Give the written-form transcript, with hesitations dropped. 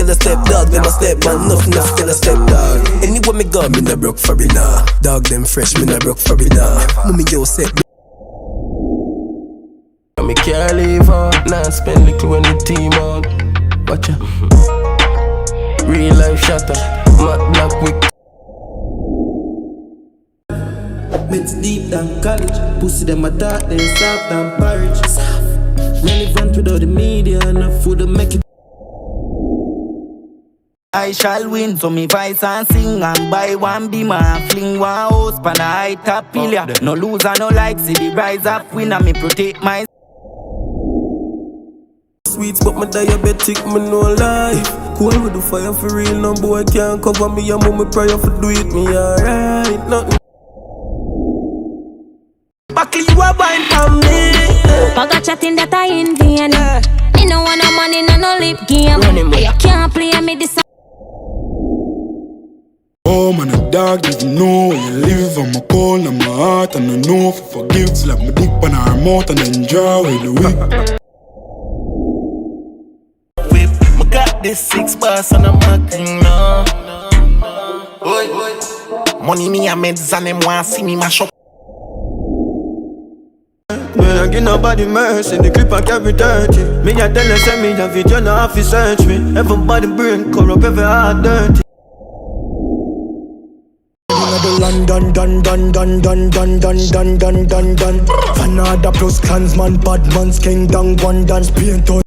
still a step dog, them a step man, enough still a step dog. Anywhere me go, me no broke for it nah. Dog them fresh, me no broke for it nah. Mommy yo set me. Me can't leave out, nah spend little when the team out. Watch ya. Real life shatter, Matt Black Wick. Men's deep than college, pussy them a dark, they soft than porridge. Relevant without the media, enough food to make it. I shall win, so me voice and sing and buy one beamer and fling one house pan a high top pillar. No loser, no like, see the rise up winner, me protect my Sweets, but my diabetic, me no lie. Cool with the fire for real, no boy can't cover me. I'm on my prayer for do it, me alright. Nothing. Buckle you a wine for me. Paga chatting that I in vain. Me no want no money, no lip game. You can't play me this. Oh man, a dog doesn't know where you live. I'm a cold and my heart, and I know if I forgive. Slap my dick on her mouth and then draw with the whip. Got this 6 bars and I'm acting now. Money me a meds and them want see me mash up. Me a give nobody mercy, the clip I carry dirty. Me a tell you say me a video, no have to search me. Everybody brain corrupt, every heart dirty. London, dun. Fanada plus clansman, bad man, Skeng, one dance, paint on.